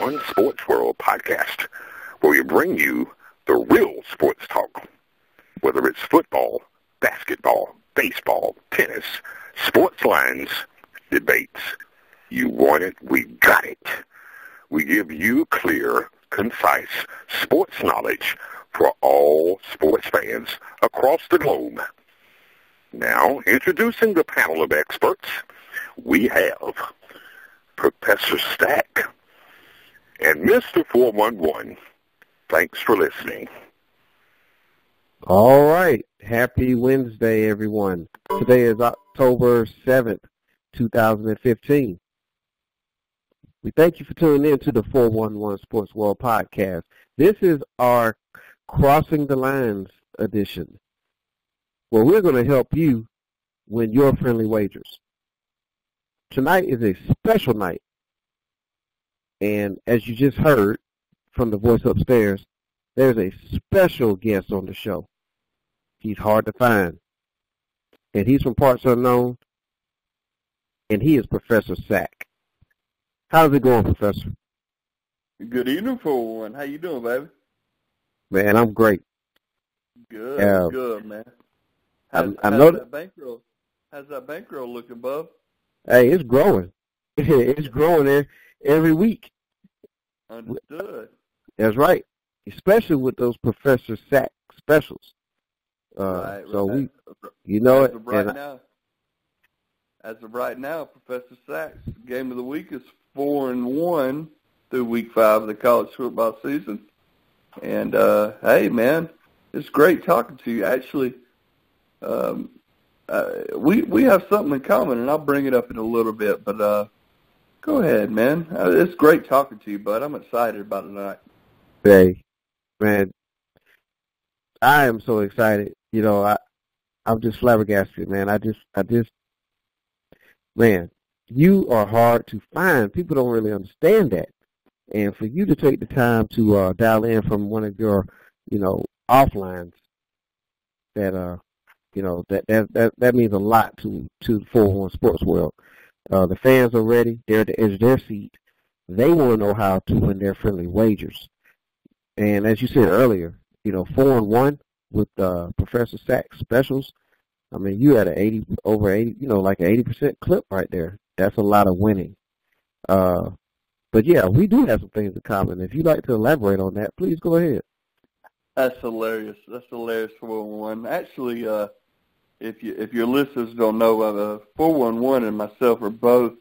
411 Sports World podcast, where we bring you the real sports talk, whether it's football, basketball, baseball, tennis, Sportslines, debates. You want it, we got it. We give you clear, concise sports knowledge for all sports fans across the globe. Now, introducing the panel of experts, we have Professor Stack and Mr. 411. Thanks for listening. All right. Happy Wednesday, everyone. Today is October 7th, 2015. We thank you for tuning in to the 411 Sports World podcast. This is our Crossing the Lines edition, where we're going to help you win your friendly wagers. Tonight is a special night, and as you just heard from the voice upstairs, there's a special guest on the show. He's hard to find, and he's from parts unknown, and he is Professor Sack. How's it going, Professor? Good evening, 411. How you doing, baby? Man, I'm great. Good, good, man. How's that bankroll looking, bub? Hey, it's growing. It's growing every week. Understood. That's right. Especially with those Professor Sack specials. Right. We, you know it. As of right now, Professor Sack's game of the week is 4-1 through week 5 of the college football season. And, hey, man, it's great talking to you. Actually, we have something in common, and I'll bring it up in a little bit. But go ahead, man. It's great talking to you, bud. I'm excited about it tonight. Hey, man, I am so excited. You know, I'm just flabbergasted, man. I just, man, you are hard to find. People don't really understand that. And for you to take the time to dial in from one of your, offlines, that that means a lot to the 411 Sports World. The fans are ready. They're at the edge of their seat. They want to know how to win their friendly wagers. And as you said earlier, 4-1 with Professor Sack specials. I mean, you had over 80, like an 80% clip right there. That's a lot of winning. But yeah, we do have some things in common. If you'd like to elaborate on that, please go ahead. That's hilarious. That's hilarious, 411. Actually, if your listeners don't know, 411 and myself are both,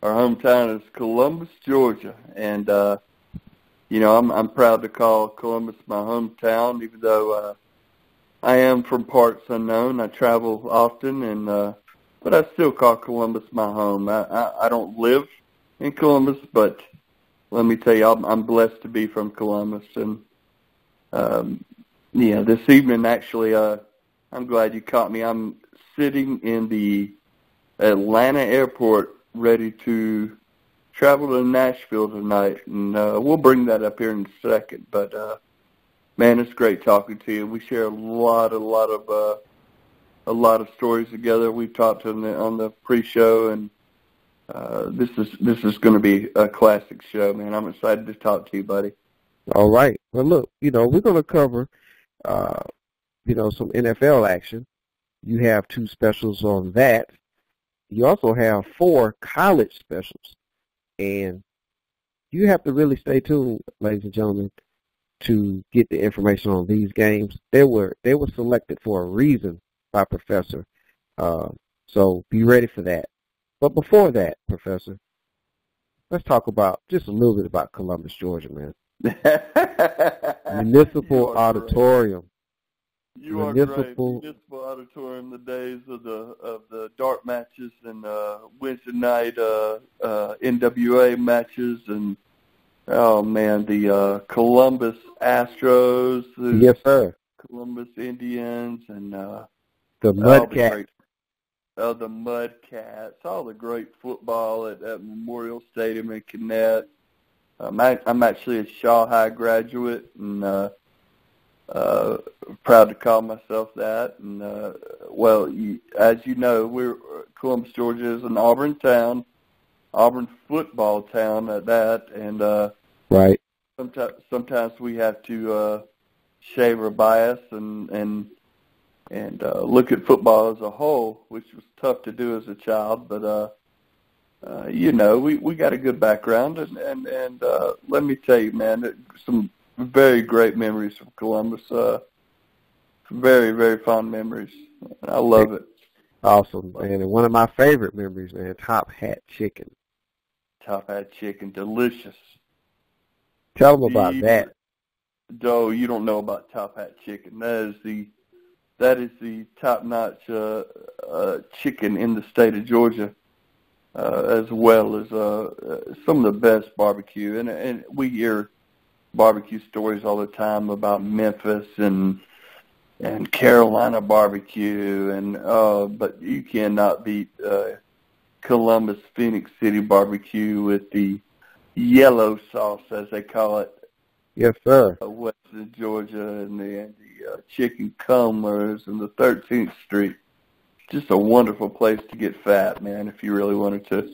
our hometown is Columbus, Georgia. And, I'm proud to call Columbus my hometown, even though I am from parts unknown. I travel often, but I still call Columbus my home. I don't live in Columbus, but let me tell you, I'm blessed to be from Columbus. And, this evening, actually, I'm glad you caught me. I'm sitting in the Atlanta airport ready to travel to Nashville tonight, and we'll bring that up here in a second. But, man, it's great talking to you. We share a lot of stories together. We talked on the pre-show, and this is going to be a classic show, man. I'm excited to talk to you, buddy. All right. Well, look, we're going to cover, some NFL action. You have 2 specials on that. You also have 4 college specials. And you have to really stay tuned, ladies and gentlemen, to get the information on these games. They were selected for a reason by Professor. So be ready for that. But before that, Professor, let's talk about just a little bit about Columbus, Georgia, man. Municipal Auditorium. You are great. Municipal Auditorium, the days of the dart matches and Wednesday night NWA matches, and oh man, the Columbus Astros, yes sir, Columbus Indians, and the Mudcats. The Mudcats, all the great football at Memorial Stadium in Connect. I'm actually a Shaw High graduate, and proud to call myself that. And as you know, Columbus, Georgia is an Auburn town, Auburn football town at that, and right. Sometimes we have to shave our bias and look at football as a whole, which was tough to do as a child. But we got a good background, and let me tell you, man, some very great memories from Columbus. Very, very fond memories. I love it. Awesome, man. And one of my favorite memories, man, Top Hat Chicken. Top Hat Chicken, delicious. Tell them about that. Joe, you don't know about Top Hat Chicken. That is the top-notch chicken in the state of Georgia, as well as some of the best barbecue. And we hear barbecue stories all the time about Memphis and Carolina barbecue, but you cannot beat Columbus, Phoenix City barbecue with the yellow sauce, as they call it. Yes, sir. Western Georgia and the chicken cumbers and the 13th Street. Just a wonderful place to get fat, man, if you really wanted to.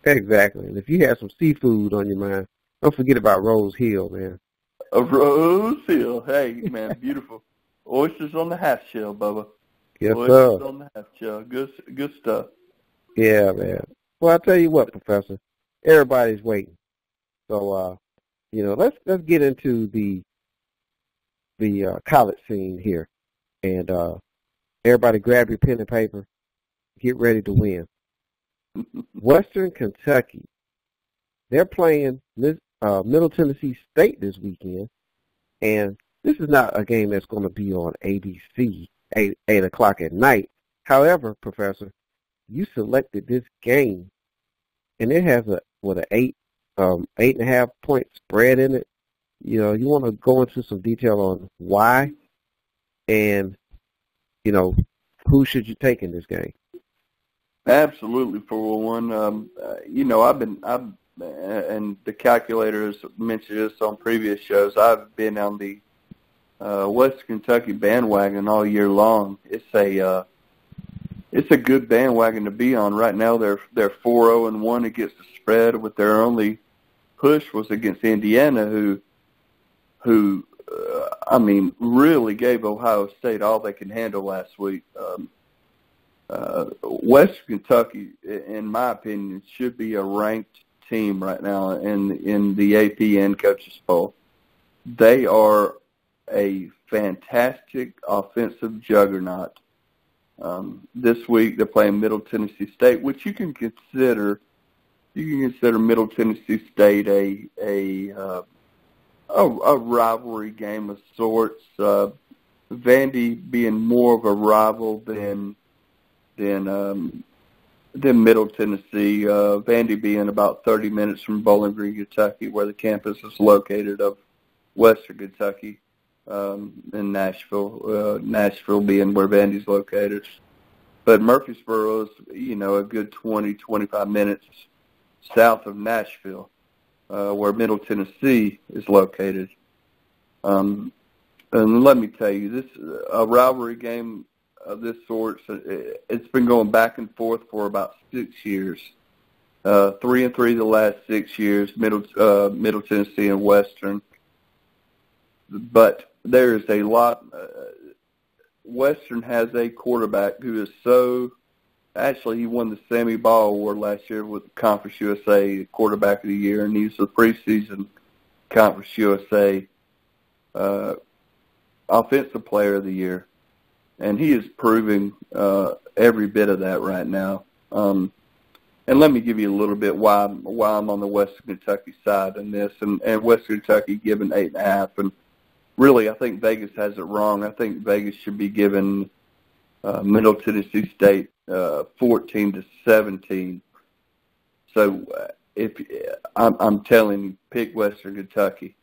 Exactly. And if you have some seafood on your mind, don't forget about Rose Hill, man. Rose Hill. Hey, man, beautiful. Oysters on the half shell, Bubba. Yes, Oysters sir. on the half shell. Good stuff. Yeah, man. Well, I'll tell you what, Professor. Everybody's waiting. So, let's get into the college scene here. And everybody grab your pen and paper. Get ready to win. Western Kentucky. They're playing Middle Tennessee State this weekend. And this is not a game that's going to be on ABC 8 o'clock at night. However, Professor, you selected this game, and it has an 8.5 point spread in it. You want to go into some detail on why, and who should you take in this game? Absolutely, for one. I've and the calculator has mentioned this on previous shows. I've been on the Western Kentucky bandwagon all year long. It's a good bandwagon to be on right now. They're 4-0-1 against the spread, with their only push was against Indiana, who really gave Ohio State all they can handle last week. Western Kentucky, in my opinion, should be a ranked team right now in the APN coaches poll. They are a fantastic offensive juggernaut. This week they're playing Middle Tennessee State, which you can consider Middle Tennessee State a rivalry game of sorts. Vandy being more of a rival than Middle Tennessee. Vandy being about 30 minutes from Bowling Green, Kentucky, where the campus is located of Western Kentucky, in Nashville. Nashville being where Vandy's located. But Murfreesboro is, a good 20, 25 minutes south of Nashville, where Middle Tennessee is located. And let me tell you, this a rivalry game of this sort. It's been going back and forth for about 6 years. 3-3 the last 6 years, Middle Tennessee and Western. But there is a lot. Western has a quarterback who is so. Actually, he won the Sammy Ball Award last year with Conference USA Quarterback of the Year, and he's the preseason Conference USA Offensive Player of the Year. And he is proving every bit of that right now. And let me give you a little bit why I'm on the Western Kentucky side in this, and Western Kentucky given 8.5. And really, I think Vegas has it wrong. I think Vegas should be given Middle Tennessee State 14-17. So if I'm telling you, pick Western Kentucky.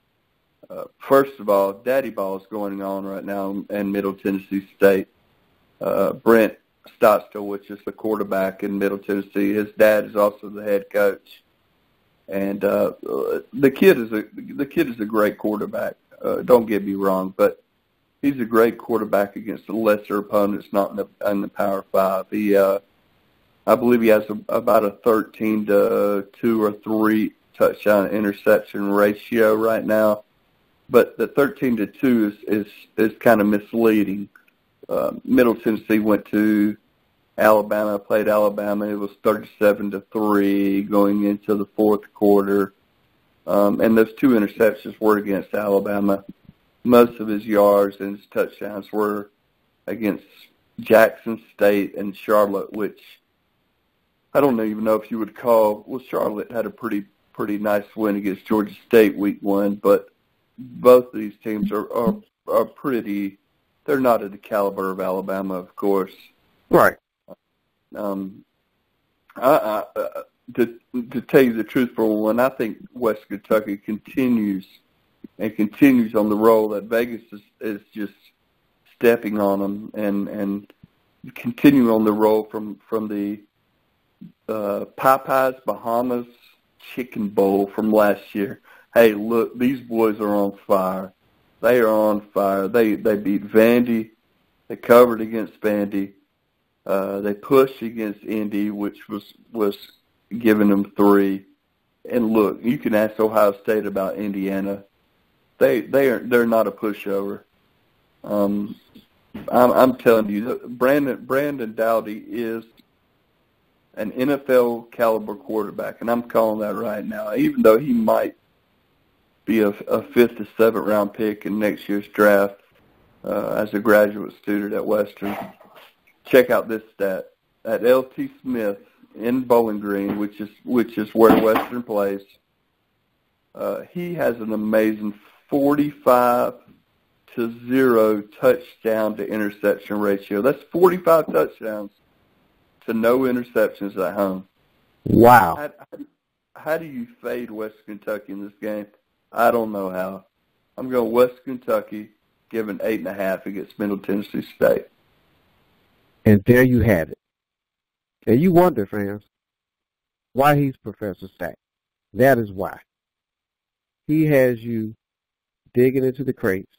First of all, Daddy Ball is going on right now in Middle Tennessee State. Brent Stotzko, which is the quarterback in Middle Tennessee, his dad is also the head coach, and the kid is a great quarterback. Don't get me wrong, but he's a great quarterback against the lesser opponents, not in the Power Five. I believe he has about a 13 to 2 or 3 touchdown interception ratio right now. But the 13 to 2 is kind of misleading. Middle Tennessee went to Alabama, played Alabama. It was 37 to 3 going into the fourth quarter. And those 2 interceptions were against Alabama. Most of his yards and his touchdowns were against Jackson State and Charlotte, which I don't even know if you would call. Well, Charlotte had a pretty nice win against Georgia State week 1, but both of these teams are pretty. They're not at the caliber of Alabama, of course. Right. To tell you the truth, for one, I think West Kentucky continues on the roll that Vegas is just stepping on them and continuing on the roll from the Popeyes Bahamas Chicken Bowl from last year. Hey, look, these boys are on fire. They are on fire. They beat Vandy. They covered against Vandy. They pushed against Indy, which was giving them 3. And look, you can ask Ohio State about Indiana. They're not a pushover. I'm telling you, Brandon Doughty is an NFL caliber quarterback, and I'm calling that right now. Even though he might be a 5th to 7th round pick in next year's draft as a graduate student at Western. Check out this stat. At L.T. Smith in Bowling Green, which is where Western plays, he has an amazing 45 to 0 touchdown to interception ratio. That's 45 touchdowns to no interceptions at home. Wow. How do you fade West Kentucky in this game? I don't know how. I'm going West Kentucky, giving 8.5 against Middle Tennessee State. And there you have it. And you wonder, fans, why he's Professor Sack. That is why. He has you digging into the crates,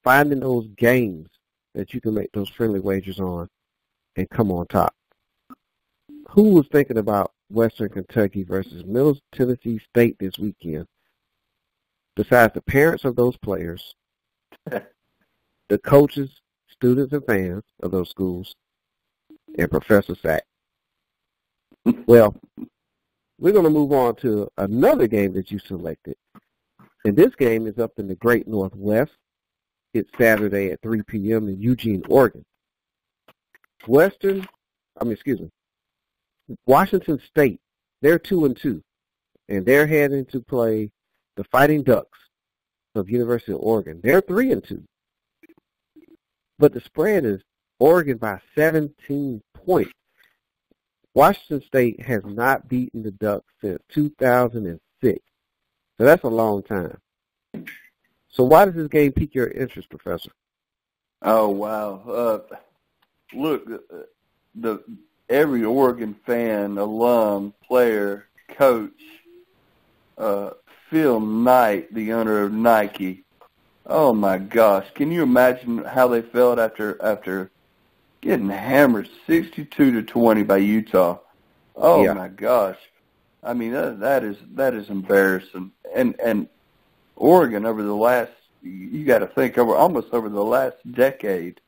finding those games that you can make those friendly wagers on and come on top. Who was thinking about Western Kentucky versus Middle Tennessee State this weekend? Besides the parents of those players, the coaches, students, and fans of those schools, and Professor Sack. Well, we're going to move on to another game that you selected. And this game is up in the Great Northwest. It's Saturday at 3 p.m. in Eugene, Oregon. Washington State, they're 2-2, and they're heading to play the Fighting Ducks of University of Oregon. They're 3-2. But the spread is Oregon by 17 points. Washington State has not beaten the Ducks since 2006. So that's a long time. So why does this game pique your interest, Professor? Oh, wow. Look, every Oregon fan, alum, player, coach, Phil Knight, the owner of Nike. Oh my gosh! Can you imagine how they felt after getting hammered 62-20 by Utah? Oh yeah. My gosh! I mean that is embarrassing. And Oregon over the last, you got to think, almost over the last decade,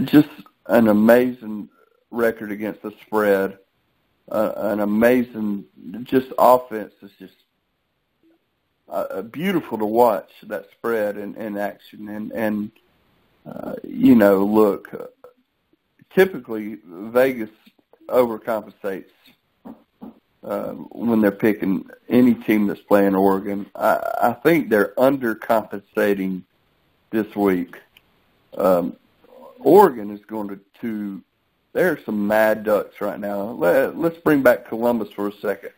just an amazing record against the spread. An amazing, just offense is just beautiful to watch, that spread in action. And look, typically Vegas overcompensates when they're picking any team that's playing Oregon. I think they're undercompensating this week. Oregon is going to there are some mad ducks right now. Let's bring back Columbus for a second.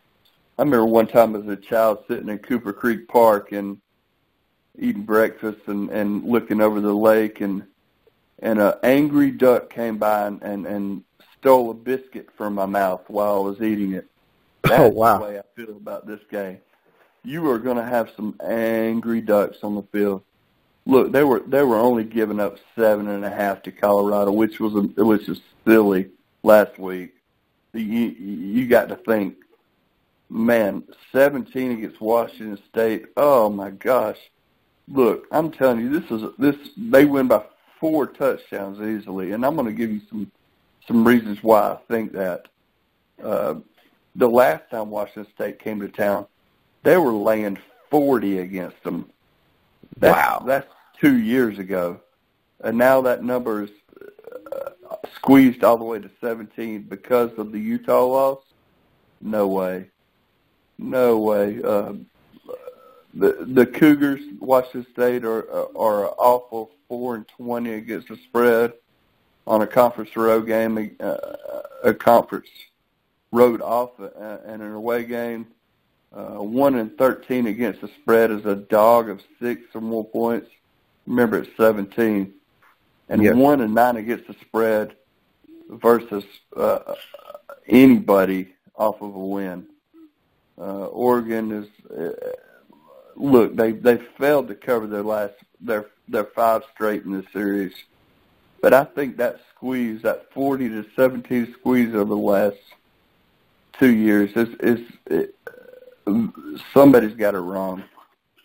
I remember one time as a child sitting in Cooper Creek Park and eating breakfast and looking over the lake, and an angry duck came by and stole a biscuit from my mouth while I was eating it. That's the way I feel about this game. You are going to have some angry ducks on the field. Look, they were only giving up 7.5 to Colorado, which was silly last week. You got to think, man, 17 against Washington State. Oh my gosh! Look, I'm telling you, they win by 4 touchdowns easily, and I'm going to give you some reasons why I think that. The last time Washington State came to town, they were laying 40 against them. That's 2 years ago. And now that number is squeezed all the way to 17 because of the Utah loss. No way. No way. The Cougars, Washington State, are awful 4-20 against the spread on a conference road game, a conference road off and an away game. 1-13 against the spread is a dog of 6 or more points. Remember, it's 17. And 1-9 against the spread versus anybody off of a win. Oregon is look. They failed to cover their 5 straight in this series, but I think that squeeze, that 40-17 squeeze over the last 2 years is somebody's got it wrong.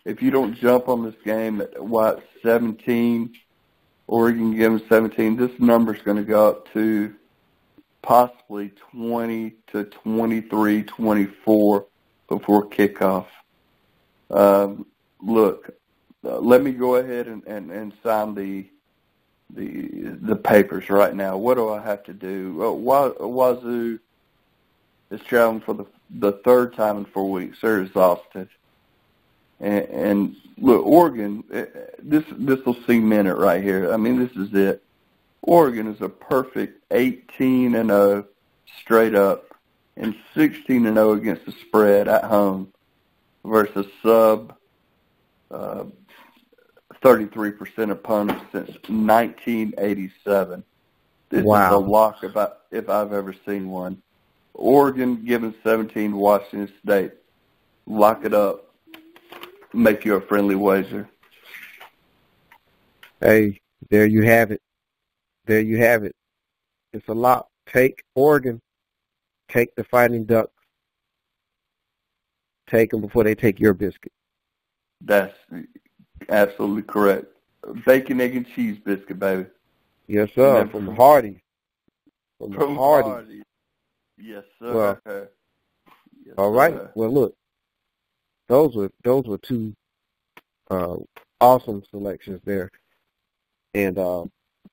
If you don't jump on this game at 17, Oregon give them 17, this number's going to go up to possibly 20 to 23, 24 before kickoff. Look, let me go ahead and sign the papers right now. What do I have to do? Wazoo is traveling for the 3rd time in 4 weeks. They're exhausted. And look, Oregon, this will cement it right here. I mean, this is it. Oregon is a perfect 18-0 straight up and 16-0 against the spread at home versus sub 33% opponents since 1987. This is a lock if I've ever seen one. Oregon giving 17 to Washington State. Lock it up. Make you a friendly wager. Hey, there you have it. There you have it. It's a lock. Take Oregon. Take the Fighting Ducks. Take them before they take your biscuit. That's absolutely correct. Bacon, egg, and cheese biscuit, baby. Yes, sir. From Hardee's. From Hardee's. Yes, sir. Well, yes, all right. Sir. Well, look, those were 2 awesome selections there, and I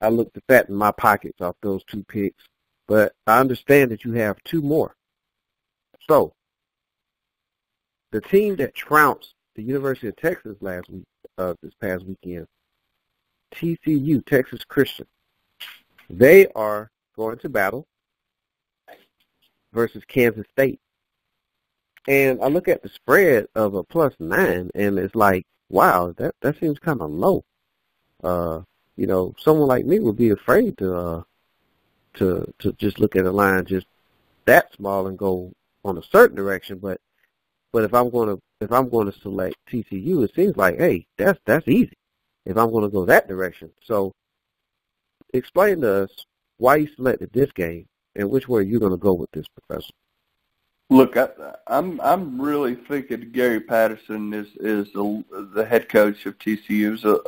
looked at that in my pockets off those 2 picks. But I understand that you have 2 more. So the team that trounced the University of Texas this past weekend, TCU, Texas Christian, they are going to battle versus Kansas State. And I look at the spread of a +9, and it's like, wow, that seems kind of low. Someone like me would be afraid to just look at a line just that small and go on a certain direction. But if I'm going to select TCU, it seems like, hey, that's easy. If I'm going to go that direction, so explain to us why you selected this game and which way you're going to go with this, Professor. Look, I'm really thinking Gary Patterson is the head coach of TCU is a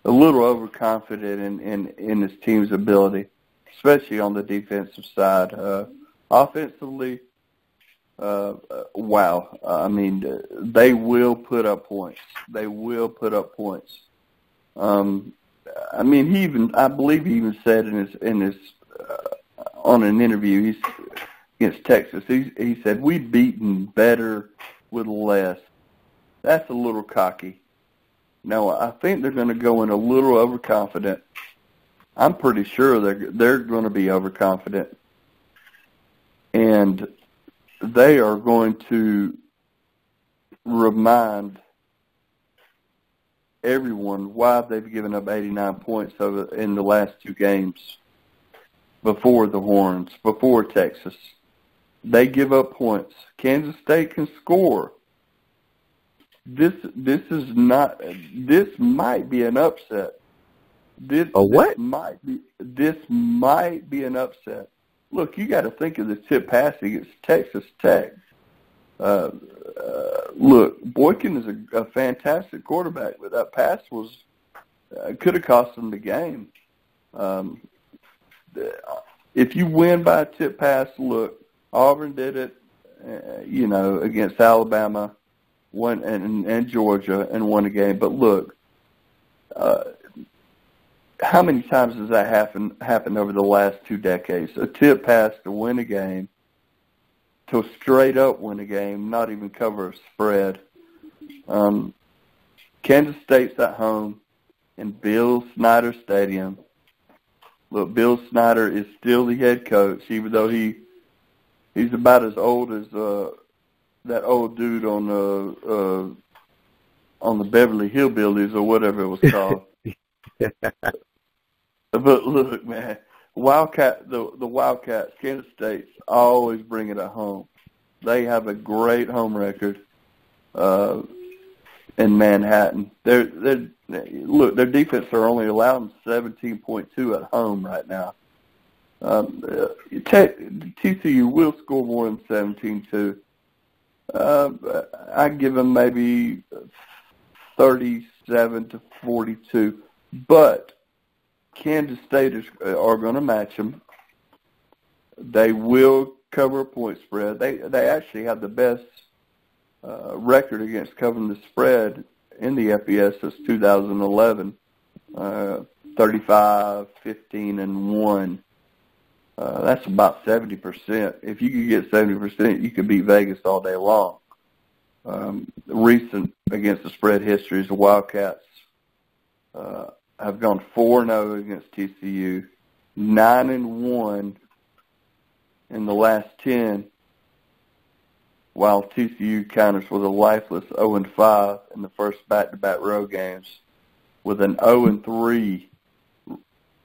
little overconfident in his team's ability, especially on the defensive side. Offensively, wow. I mean, they will put up points. They will put up points. I mean, I believe he even said in his on an interview against Texas, he said, "We've beaten better with less." That's a little cocky. No, I think they're going to go in a little overconfident. I'm pretty sure they're going to be overconfident, and they are going to remind everyone why they've given up 89 points in the last 2 games before the Horns, before Texas. They give up points. Kansas State can score. This might be an upset. This might be an upset. Look, you got to think of the tip pass against Texas Tech. Look, Boykin is a fantastic quarterback, but that pass could have cost them the game. If you win by a tip pass, look, Auburn did it, against Alabama, and Georgia, and won a game. But look, how many times has that happened over the last 2 decades? A tip pass to win a game, to straight up win a game, not even cover a spread. Kansas State's at home in Bill Snyder Stadium. Look, Bill Snyder is still the head coach, even though he's about as old as that old dude on the Beverly Hillbillies or whatever it was called. But look, man, the Wildcats, Kansas State, always bring it at home. They have a great home record in Manhattan. Their defense are only allowing 17.2 at home right now. TCU will score more than 17-2. I give them maybe 37-42, but Kansas State are going to match them. They will cover a point spread. They actually have the best record against covering the spread in the FBS since 2011, 35-15-1. That's about 70%. If you could get 70%, you could beat Vegas all day long. Recent against the spread histories, the Wildcats have gone 4-0 against TCU, 9-1 in the last 10, while TCU counters with a lifeless 0-5 in the first back-to-back road games, with an 0-3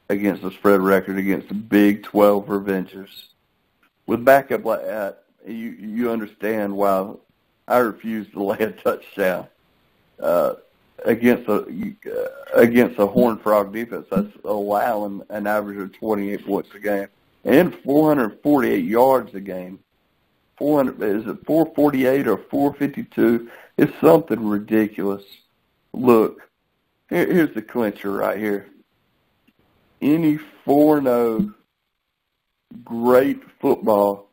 against the spread record against the Big 12 Revengers. With backup like that, you understand why I refuse to lay a touchdown against a Horned Frog defense that's allowing an average of 28 points a game and 448 yards a game. 448 or 452? It's something ridiculous. Look, here's the clincher right here. Any 4-0 great football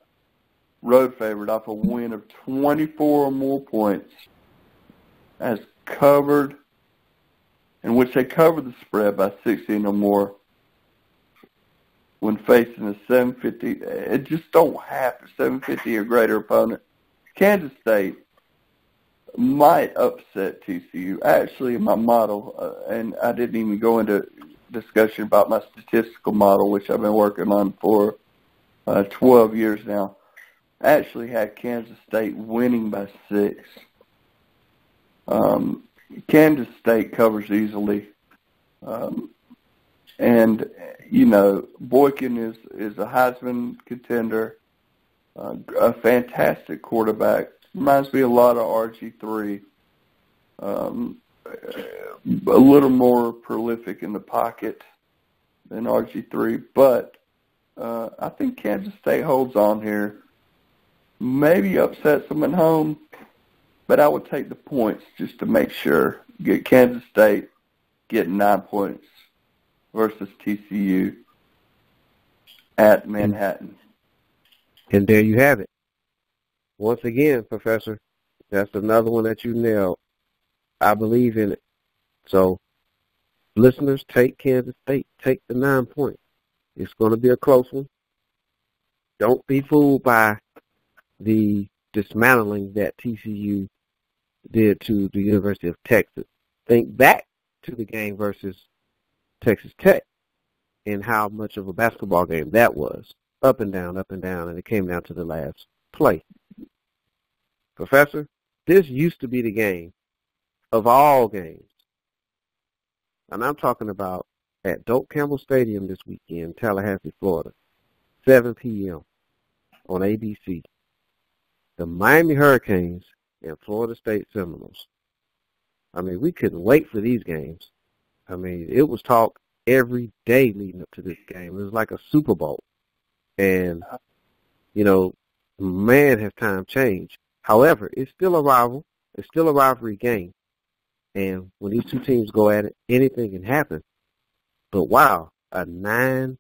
road favorite off a win of 24 or more points has covered, in which they covered the spread by 16 or more when facing a 750. It just don't happen. 750 or greater opponent. Kansas State might upset TCU. Actually, my model, and I didn't even go into discussion about my statistical model, which I've been working on for 12 years now, actually had Kansas State winning by 6. Kansas State covers easily. And, Boykin is a Heisman contender, a fantastic quarterback. Reminds me a lot of RG3. A little more prolific in the pocket than RG3, but I think Kansas State holds on here. Maybe upsets them at home, but I would take the points just to make sure. Get Kansas State getting 9 points versus TCU at Manhattan. And there you have it. Once again, Professor, that's another one that you nailed. I believe in it. So, listeners, take Kansas State. Take the 9 points. It's going to be a close one. Don't be fooled by the dismantling that TCU did to the University of Texas. Think back to the game versus Texas Tech and how much of a basketball game that was. Up and down, and it came down to the last play. Professor, this used to be the game of all games. And I'm talking about at Doak Campbell Stadium this weekend, Tallahassee, Florida, 7 p.m. on ABC. The Miami Hurricanes and Florida State Seminoles. I mean, we couldn't wait for these games. I mean, it was talk every day leading up to this game. It was like a Super Bowl. And, you know, man, has time changed. However, it's still a rival. It's still a rivalry game. And when these two teams go at it, anything can happen. But wow, a 9-point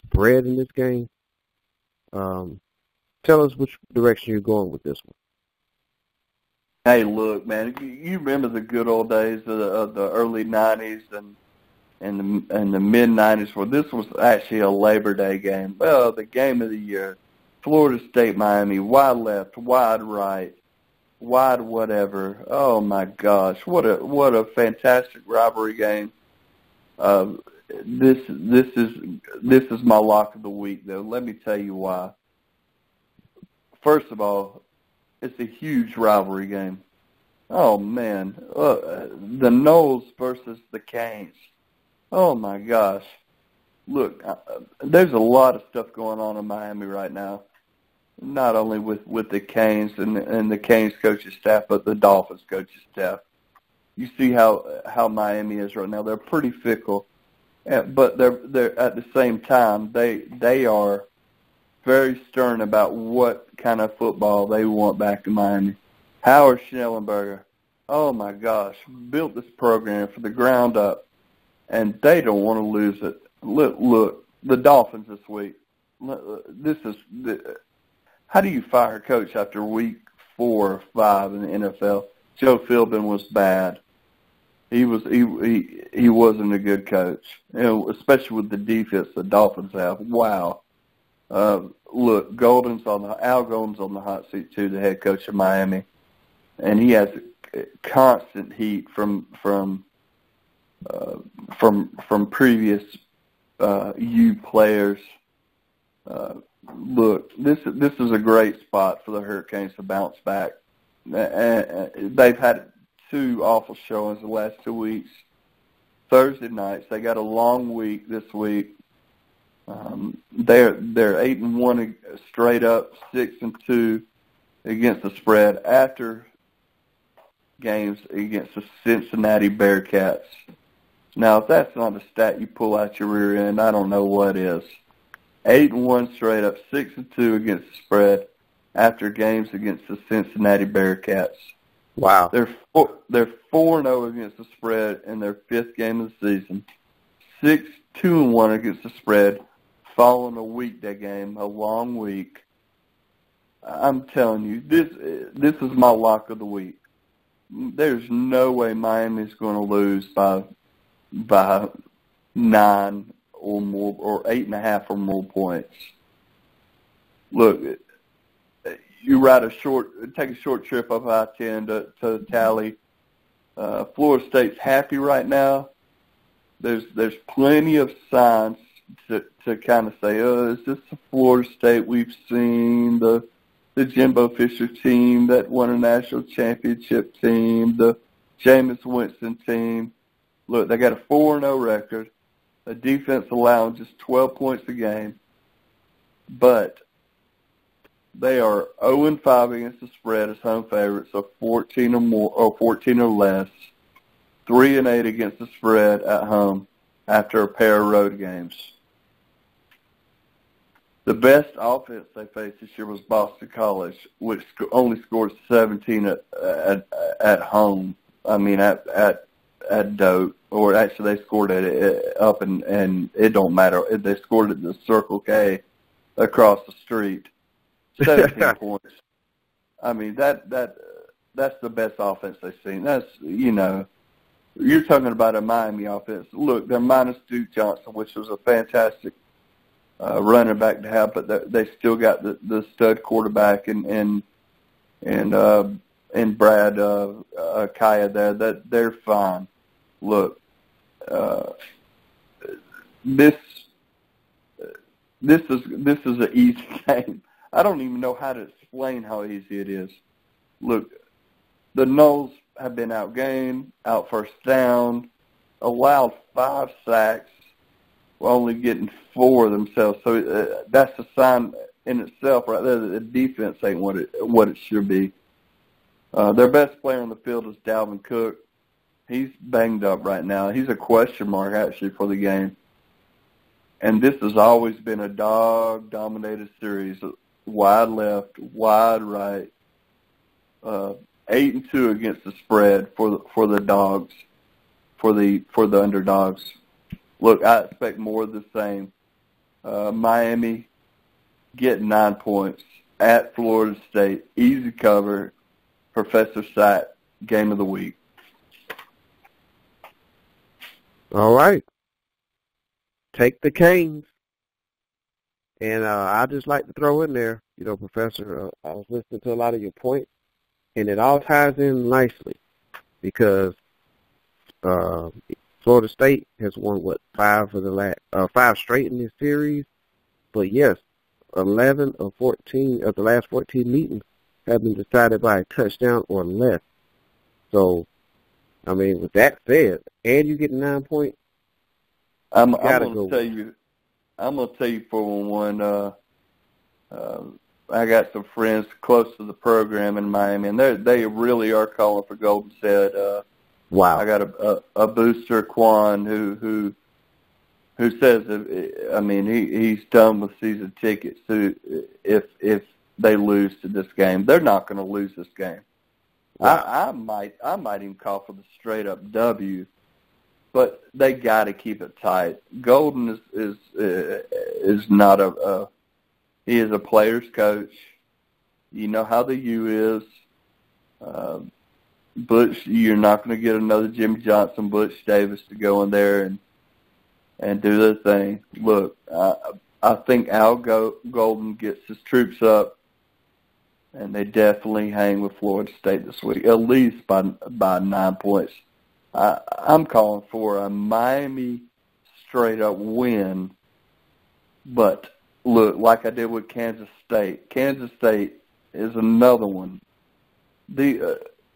spread in this game. Tell us which direction you're going with this one. Hey, look, man, you remember the good old days of the early 90s and the mid-90s where this was actually a Labor Day game. Well, the game of the year. Florida State, Miami, wide left, wide right, wide whatever. Oh, my gosh, what a fantastic rivalry game. This is my lock of the week, though. Let me tell you why. First of all, it's a huge rivalry game. Oh, man. The Noles versus the Canes. Oh, my gosh. Look, there's a lot of stuff going on in Miami right now, not only with the Canes and the Canes coaching staff, but the Dolphins coaching staff. You see how Miami is right now. They're pretty fickle, but they're at the same time, they are very stern about what kind of football they want back in Miami. Howard Schnellenberger, oh my gosh, built this program from the ground up, and they don't want to lose it. Look, the Dolphins this week. How do you fire a coach after week 4 or 5 in the NFL? Joe Philbin was bad. He wasn't a good coach, especially with the defense the Dolphins have. Wow. Look, Al Golden's on the hot seat too, the head coach of Miami, and he has constant heat from previous U players. Look, this is a great spot for the Hurricanes to bounce back. They've had 2 awful showings the last 2 weeks. Thursday nights, they got a long week this week. They're 8-1 straight up, 6-2 against the spread after games against the Cincinnati Bearcats. Now, if that's not a stat you pull out your rear end, I don't know what is. 8-1 straight up, 6-2 against the spread after games against the Cincinnati Bearcats. Wow. They're 4-0 against the spread in their 5th game of the season. 6-2-1 against the spread following a weekday game, a long week. I'm telling you, this is my lock of the week. There's no way Miami's going to lose by 9 or more, or 8.5 or more points. Look, you take a short trip up I-10 to Tally. Florida State's happy right now. There's plenty of signs to kind of say, is this the Florida State we've seen, the Jimbo Fisher team that won a national championship team, the Jameis Winston team. Look, they got a 4-0 record, a defense allowing just 12 points a game, but they are 0-5 against the spread as home favorites, so 14 or more, or 14 or less, 3-8 against the spread at home after a pair of road games. The best offense they faced this year was Boston College, which only scored 17 at home. I mean, at Doak, or actually they scored it up, and it don't matter. They scored at the Circle K across the street, 17 points. I mean, that's the best offense they've seen. That's, you're talking about a Miami offense. Look, they're minus Duke Johnson, which was a fantastic running back to have, but they still got the stud quarterback and Brad Kaya there. That they're fine. Look, this is an easy game. I don't even know how to explain how easy it is. Look, the Noles have been outgained, out first down, allowed 5 sacks, while only getting 4 themselves. So that's a sign in itself right there that the defense ain't what it should be. Their best player on the field is Dalvin Cook. He's banged up right now. He's a question mark, actually, for the game. And this has always been a dog-dominated series. Wide left, wide right. 8-2 against the spread for the dogs, for the underdogs. Look, I expect more of the same. Miami getting 9 points at Florida State. Easy cover. Professor Sack, game of the week. All right. Take the Canes. And I just like to throw in there, Professor, I was listening to a lot of your points, and it all ties in nicely because Florida State has won, 5 straight in this series. But, yes, 11 of 14 of the last 14 meetings have been decided by a touchdown or less. So, I mean, with that said, and you get 9 points, I'm going to tell you 411. I got some friends close to the program in Miami, and they really are calling for Golden State. Wow! I got a booster, Quan, who says he's done with season tickets. If they lose to this game, they're not going to lose this game. Wow. I might even call for the straight up W. But they got to keep it tight. Golden is not he is a player's coach. You know how the U is. Butch, you're not going to get another Jimmy Johnson, Butch Davis to go in there and do their thing. Look, I think Al Golden gets his troops up, and they definitely hang with Florida State this week, at least by 9 points. I'm calling for a Miami straight-up win, but look, like I did with Kansas State. Kansas State is another one.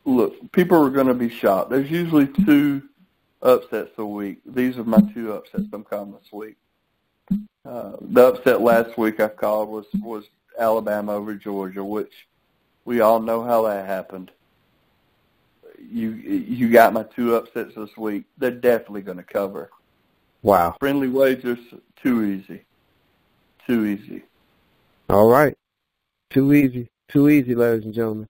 Look, people are going to be shocked. There's usually 2 upsets a week. These are my 2 upsets I'm calling this week. The upset last week I called was Alabama over Georgia, which we all know how that happened. You got my 2 upsets this week. They're definitely going to cover. Wow. Friendly wagers, too easy. Too easy. All right. Too easy. Too easy, ladies and gentlemen.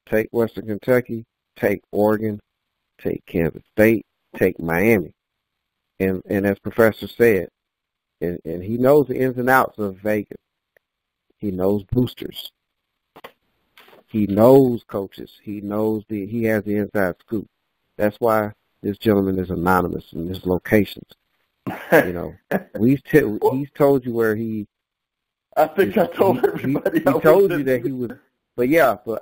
Take Western Kentucky. Take Oregon. Take Kansas State. Take Miami. And as Professor said, and he knows the ins and outs of Vegas. He knows boosters. He knows coaches. He has the inside scoop. That's why this gentleman is anonymous in his locations. He's told you where he. I think I told everybody. He told you that he would. But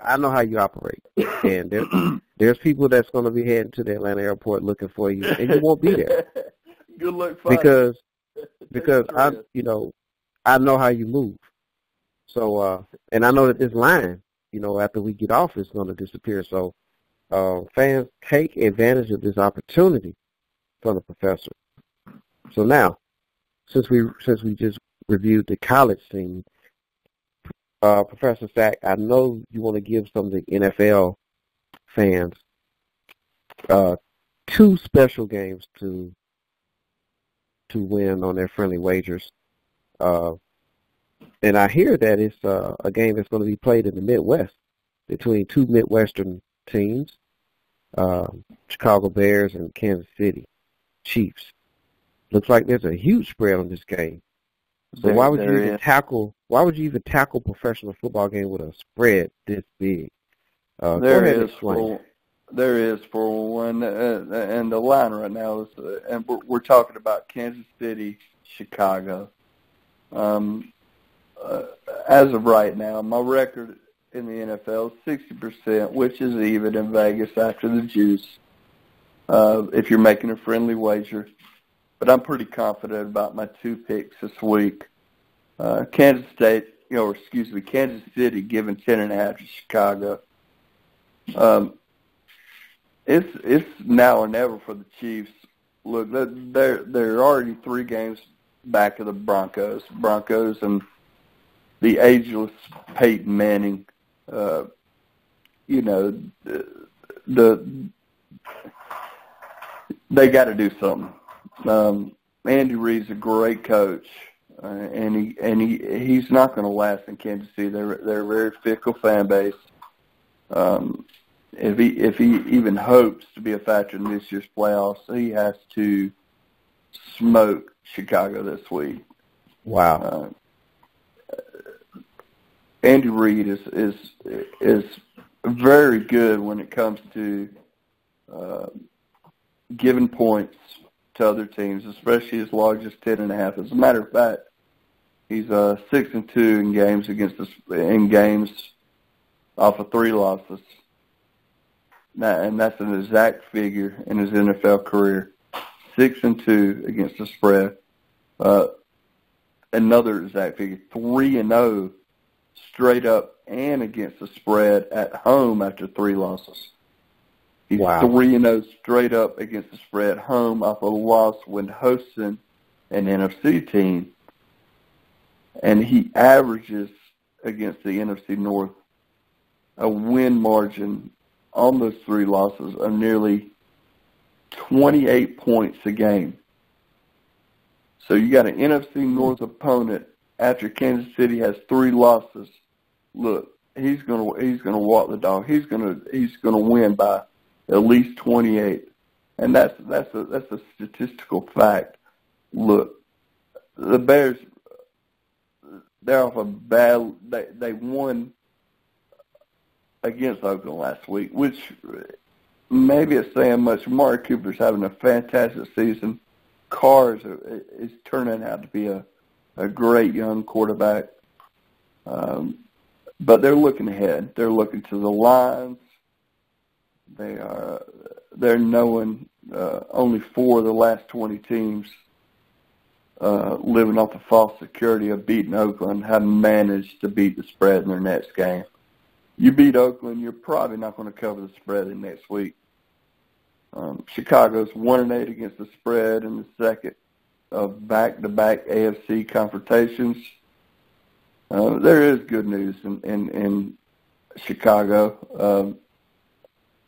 I know how you operate. And there's people that's going to be heading to the Atlanta airport looking for you, and you won't be there. Good luck finding. Because I know how you move. So and I know that this line, after we get off, it's going to disappear. So fans, take advantage of this opportunity from the professor. So now, since we just reviewed the college scene, Professor Sack, I know you want to give some of the NFL fans 2 special games to win on their friendly wagers. And I hear that it's a game that's going to be played in the Midwest between 2 Midwestern teams, Chicago Bears and Kansas City Chiefs. Looks like there's a huge spread on this game. So why would you even tackle professional football game with a spread this big? There is for one, and the line right now is, and we're talking about Kansas City, Chicago. As of right now, my record in the NFL is 60%, which is even in Vegas after the juice. If you're making a friendly wager. But I'm pretty confident about my 2 picks this week. Kansas City giving 10.5 to Chicago. It's now or never for the Chiefs. Look, they're already 3 games back of the Broncos. Broncos and the ageless Peyton Manning they got to do something. Andy Reid's a great coach, and he's not going to last in Kansas City. They're a very fickle fan base. If he even hopes to be a factor in this year's playoffs, he has to smoke Chicago this week. Wow. Andy Reid is very good when it comes to giving points to other teams, especially as large as 10.5. As a matter of fact, he's 6-2 in games off of 3 losses. And that's an exact figure in his NFL career. 6-2 against the spread. Another exact figure, 3-0 straight up and against the spread at home after 3 losses. He's 3-0 straight up against the spread home off a loss when hosting an NFC team. And he averages against the NFC North a win margin on those 3 losses of nearly 28 points a game. So you got an NFC North opponent after Kansas City has 3 losses. Look, he's gonna walk the dog. He's gonna win by at least 28, and that's a statistical fact. Look, the Bears, they're off a bad. They won against Oakland last week, which maybe it's saying much. Amari Cooper's having a fantastic season. Carr is turning out to be a great young quarterback. But they're looking ahead. They're looking to the Lions. They're knowing only 4 of the last 20 teams living off the false security of beating Oakland have managed to beat the spread in their next game. You beat Oakland, you're probably not going to cover the spread in next week. Chicago's 1-8 against the spread in the second of back-to-back AFC confrontations. There is good news in Chicago.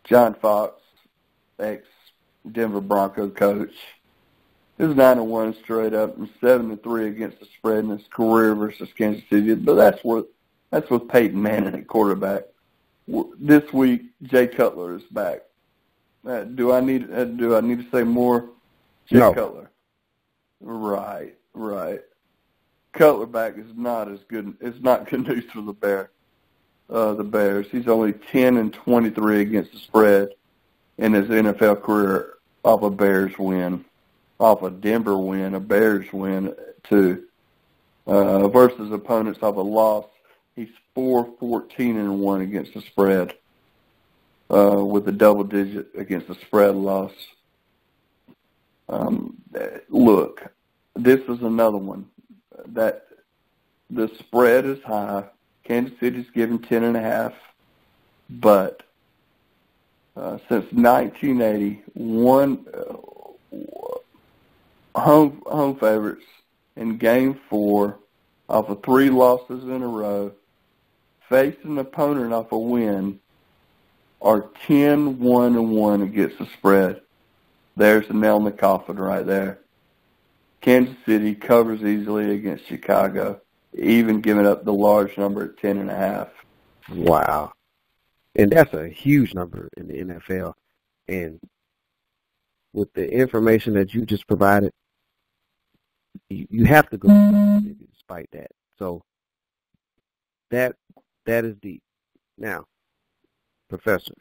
John Fox, ex-Denver Bronco coach, is 9-1 straight up and 7-3 against the spread in his career versus Kansas City. But that's with Peyton Manning at quarterback. This week, Jay Cutler is back. Do I need to say more? Jay Cutler. Right. Cutler back is not as good. It's not good news for the Bears. He's only 10-23 against the spread in his NFL career off a Bears win, off a Denver win, a Bears win too. Versus opponents off a loss, he's 4-14-1 against the spread, with a double digit against the spread loss. Look, this is another one that the spread is high. Kansas City's given 10.5, but since 1980, home favorites in Game 4 off of 3 losses in a row, face an opponent off a win, are 10-1-1 against the spread. There's the nail in the coffin right there. Kansas City covers easily against Chicago, even giving up the large number at 10.5. Wow. And that's a huge number in the NFL. And with the information that you just provided, you have to go despite that. So that is deep. Now, Professor,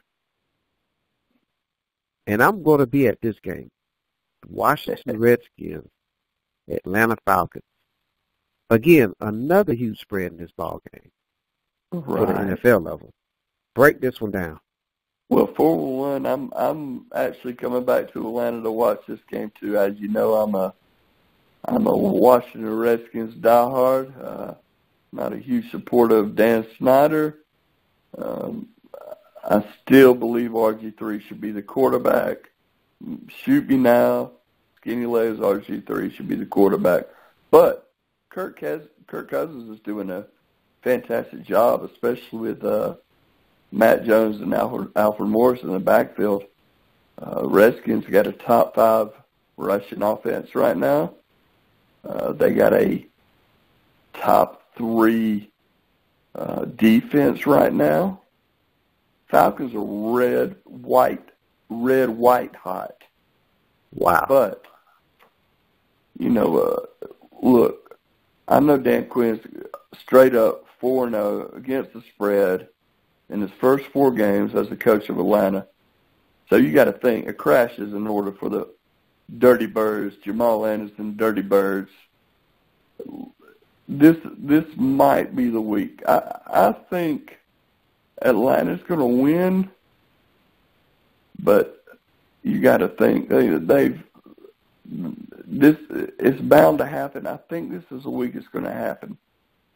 and I'm going to be at this game, Washington Redskins, Atlanta Falcons. Again, another huge spread in this ball game for the NFL level. Break this one down. Well, 4-1, I'm actually coming back to Atlanta to watch this game too. As you know, I'm a Washington Redskins diehard. Not a huge supporter of Dan Snyder. I still believe RG3 should be the quarterback. Shoot me now. Skinny legs RG3 should be the quarterback. But Kirk Cousins is doing a fantastic job, especially with Matt Jones and Alfred Morris in the backfield. Redskins got a top 5 rushing offense right now. They got a top 3 defense right now. Falcons are red, white hot. Wow. But, look, I know Dan Quinn's straight up 4-0 against the spread in his first 4 games as the coach of Atlanta. So you got to think, a crash is in order for the Dirty Birds, Jamal Anderson, Dirty Birds. This might be the week. I think Atlanta's going to win, but you got to think this is bound to happen. I think this is the week it's going to happen.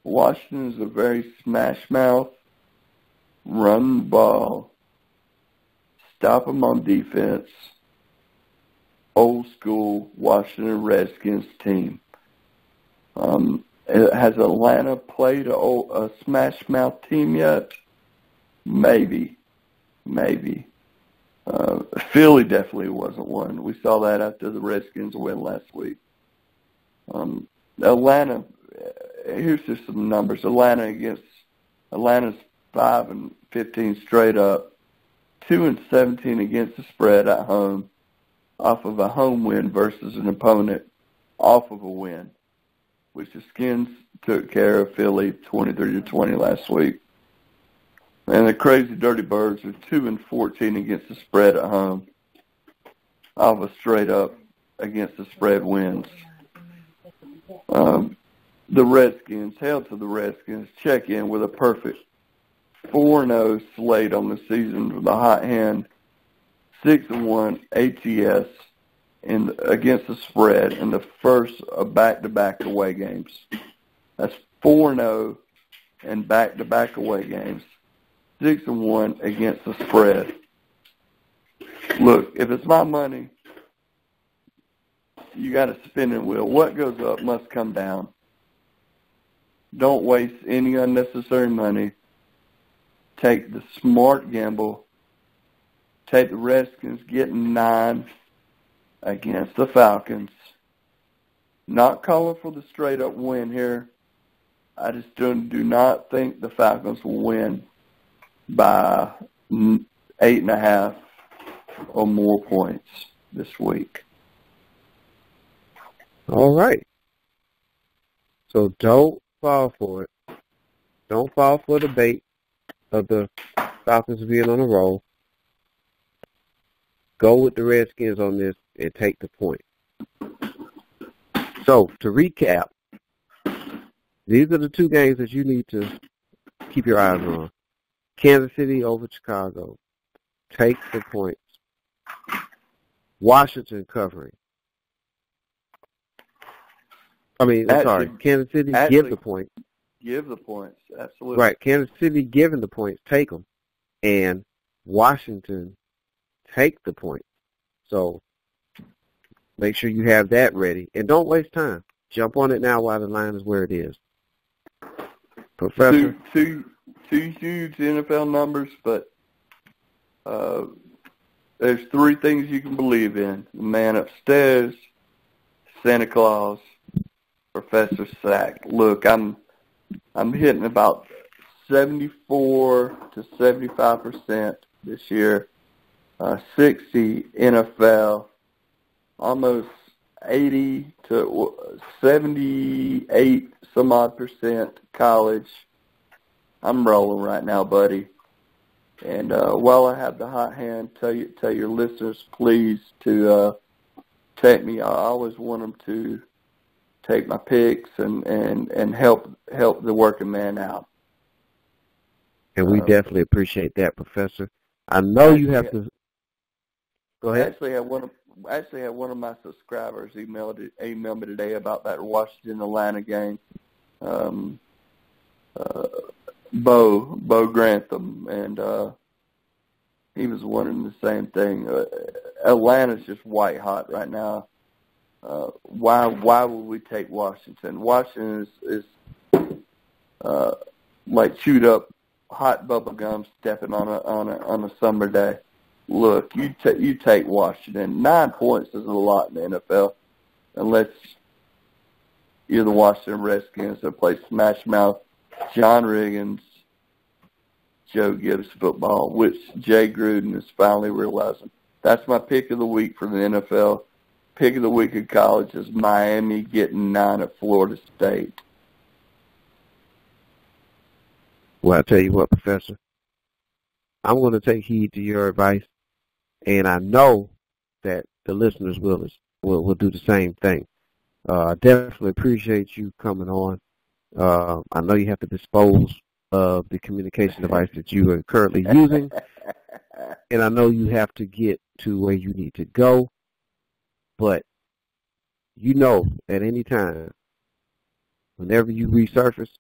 Washington is a very smash mouth, run the ball, stop them on defense, old school Washington Redskins team. Has Atlanta played a smash mouth team yet? Maybe. Philly definitely wasn't one. We saw that after the Redskins win last week. Atlanta, here's just some numbers. Atlanta's 5-15 straight up, 2-17 against the spread at home, off of a home win versus an opponent off of a win, which the Skins took care of Philly 23-20 last week. And the Crazy Dirty Birds are 2-14 against the spread at home, off a straight up against the spread wins. The Redskins, hail to the Redskins, check in with a perfect 4-0 slate on the season with a hot hand, 6-1 ATS against the spread in the first of back-to-back away games. That's 4-0 in back-to-back away games, 6-1 against the spread. Look, if it's my money, you got a spinning wheel. What goes up must come down. Don't waste any unnecessary money. Take the smart gamble. Take the Redskins getting 9 against the Falcons. Not calling for the straight-up win here. I just do not think the Falcons will win by 8.5 or more points this week. All right. So don't fall for it. Don't fall for the bait of the Falcons being on a roll. Go with the Redskins on this and take the point. So, to recap, these are the 2 games that you need to keep your eyes on. Kansas City over Chicago. Take the points. Washington covering. Kansas City give the points. Give the points, absolutely. Right, Kansas City giving the points, take them. And Washington take the points. So make sure you have that ready. And don't waste time. Jump on it now while the line is where it is. Professor? Two huge NFL numbers, but there's 3 things you can believe in. The man upstairs, Santa Claus, Professor Sack. Look, I'm hitting about 74 to 75% this year. 60 NFL, almost 80 to 78 some odd percent college. I'm rolling right now, buddy. And while I have the hot hand, tell your listeners please to take me. I always want them to take my picks and help the working man out. And we definitely appreciate that, Professor. I know you have to. Go ahead. I actually had one of my subscribers email me today about that Washington Atlanta game. Bo Grantham, and he was wondering the same thing. Atlanta's just white hot right now. Why would we take Washington? Washington is like chewed up hot bubble gum stepping on a summer day. Look, you take Washington. 9 points is a lot in the NFL, unless you're the Washington Redskins that play smash mouth John Riggins, Joe Gibbs football, which Jay Gruden is finally realizing. That's my pick of the week for the NFL. Pick of the week in college is Miami getting 9 at Florida State. Well, I tell you what, Professor, I'm going to take heed to your advice, and I know that the listeners will do the same thing. I definitely appreciate you coming on. I know you have to dispose of the communication device that you are currently using, and I know you have to get to where you need to go, but you know at any time, whenever you resurface,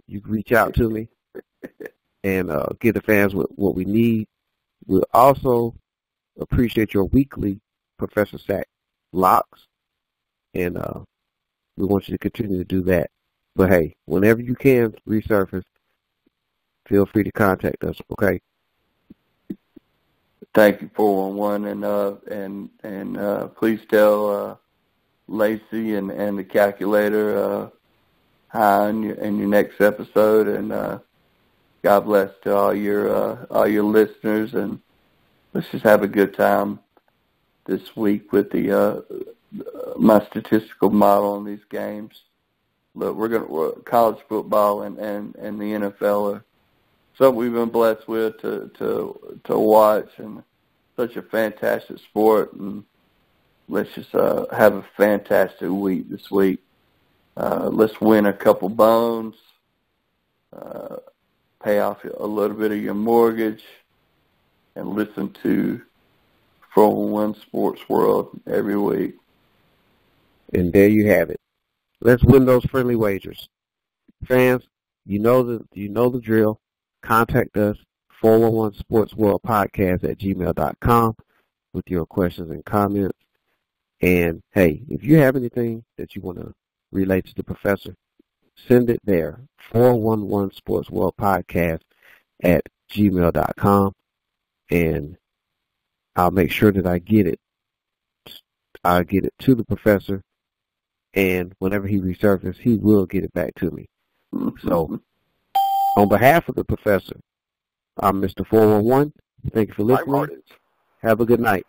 you can reach out to me and give the fans what we need. We'll also appreciate your weekly Professor Sack locks, and we want you to continue to do that. But hey, whenever you can resurface, feel free to contact us. Okay. Thank you, 411, and please tell Lacey and the calculator hi in your next episode, and God bless to all your listeners, and let's just have a good time this week with my statistical model on these games. Look, college football and the NFL are something we've been blessed with to watch, and such a fantastic sport. And let's just have a fantastic week this week. Let's win a couple bones, pay off a little bit of your mortgage, and listen to 411 Sports World every week. And there you have it. Let's win those friendly wagers. Fans, you know the drill. Contact us, 411sportsworldpodcast@gmail.com with your questions and comments. And, hey, if you have anything that you want to relate to the professor, send it there, 411sportsworldpodcast@gmail.com, and I'll make sure that I get it. I'll get it to the professor, and whenever he resurfaces, he will get it back to me. So, on behalf of the professor, I'm Mr. 411. Thank you for listening. Have a good night.